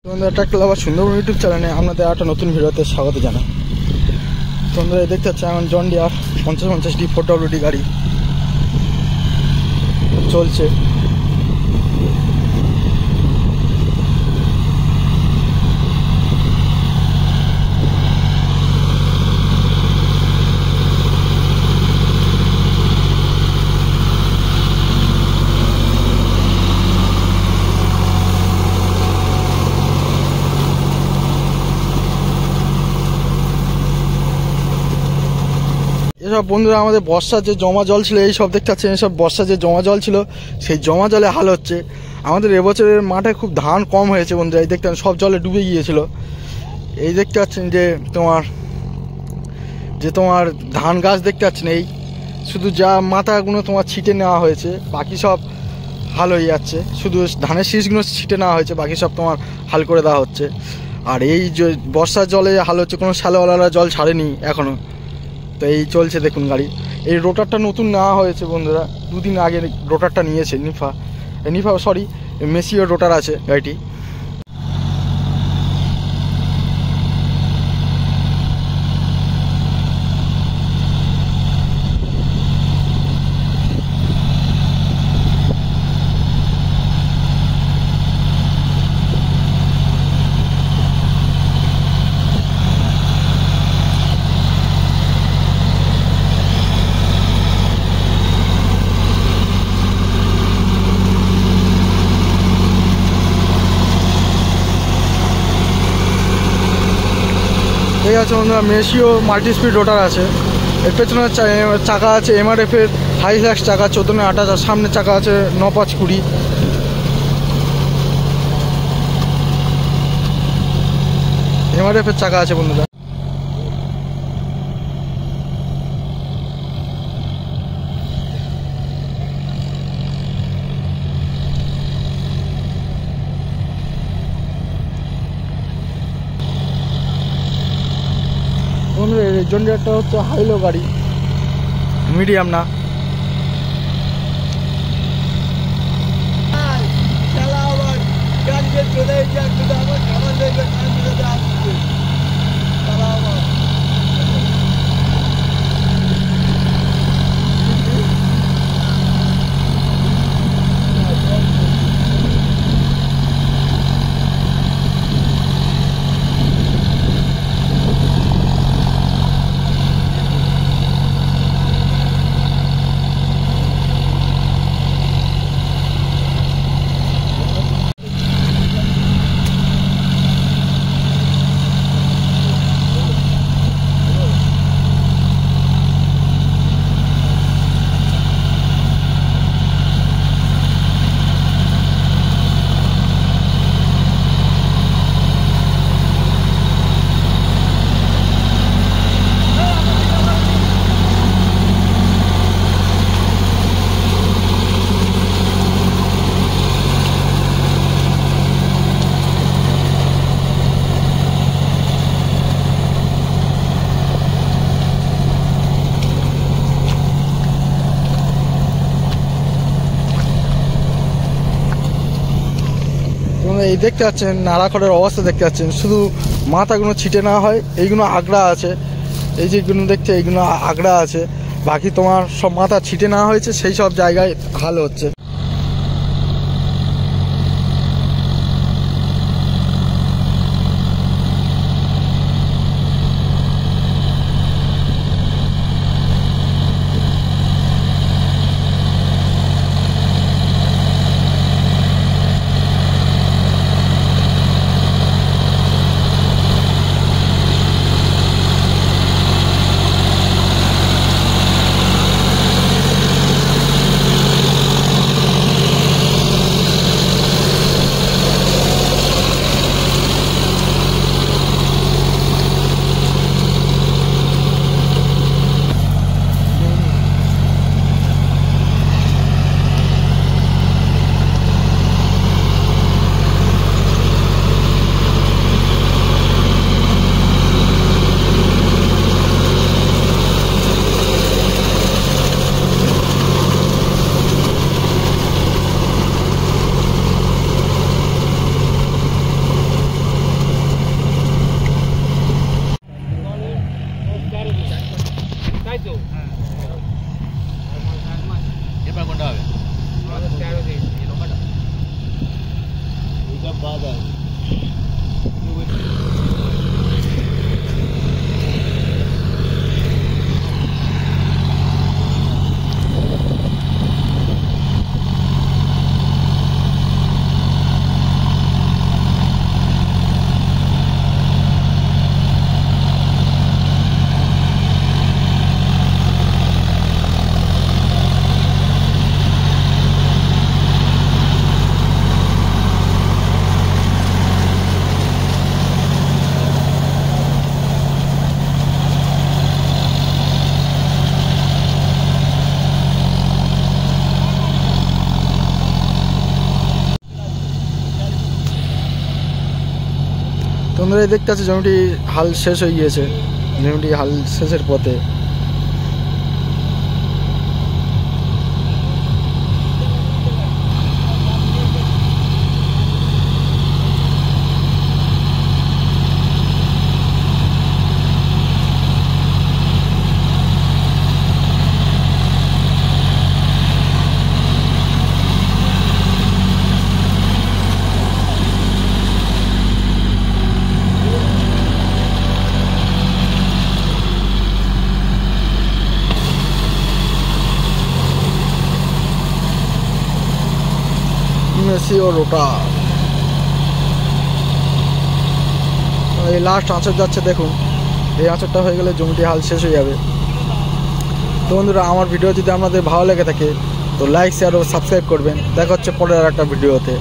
তোমাদের ট্রাক্টর লাভার সুন্দরবন ইউটিউব চ্যানেলে আপনাদের একটা নতুন ভিডিওতে স্বাগত জানাই। তোমরা দেখতে পাচ্ছ এখন জন ডিয়ার 50-50D 4WD গাড়ি চলছে। এসব বন্ধুরা আমাদের বর্ষার যে জমা জল ছিল, এই সব দেখতে পাচ্ছেন, এইসব বর্ষার যে জমা জল ছিল সেই জমা জলে হাল হচ্ছে। আমাদের এবছরের মাঠে খুব ধান কম হয়েছে বন্ধুরা, এই দেখতে সব জলে ডুবে গিয়েছিল। এই দেখতে পাচ্ছেন যে তোমার ধান গাছ দেখতে পাচ্ছেন, এই শুধু যা মাথাগুলো তোমার ছিটে নেওয়া হয়েছে, বাকি সব হাল হয়ে যাচ্ছে। শুধু ধানের শীষগুলো ছিটে নেওয়া হয়েছে, বাকি সব তোমার হাল করে দেওয়া হচ্ছে। আর এই যে বর্ষার জলে হাল হচ্ছে, কোনো শ্যালোওয়ালা জল ছাড়েনি এখনও। তো এই চলছে দেখুন গাড়ি। এই রোটারটা নতুন নেওয়া হয়েছে বন্ধুরা, দুদিন আগে রোটারটা নিয়েছে মেসিও রোটার আছে গাড়িটি। ঠিক আছে বন্ধুরা, মেসিও মাল্টি স্পিড রোটার আছে। এর পেছনে চাকা আছে MRF-এর হাইফ্ল্যাক্স চাকা 14/28, আর সামনে চাকা আছে 9/5-20। MRF-এর চাকা আছে বন্ধুরা। জন ডিয়ারটা হচ্ছে হাইলো গাড়ি, মিডিয়াম না। এই দেখতে পাচ্ছেন নাড়াখড়ের অবস্থা দেখতে পাচ্ছেন, শুধু মাথাগুলো ছিটে নেওয়া হয়, এইগুলো আগড়া আছে। এই যেগুলো দেখতে এইগুলো আগড়া আছে, বাকি তোমার সব মাথা ছিটে নেওয়া হয়েছে, সেই সব জায়গায় হাল হচ্ছে। তোমরা দেখতে পাচ্ছ জমিটি হাল শেষ হয়ে গিয়েছে, জমিটি হাল শেষের পথে। মেসি ও রোটার এই লাস্ট আঁচড় যাচ্ছে, দেখুন এই আঁচড়টা হয়ে গেলে জমিটি হাল শেষ হয়ে যাবে। তো বন্ধুরা, আমার ভিডিও যদি আপনাদের ভালো লেগে থাকে তো লাইক, শেয়ার ও সাবস্ক্রাইব করবেন। দেখা হচ্ছে পরের একটা ভিডিওতে।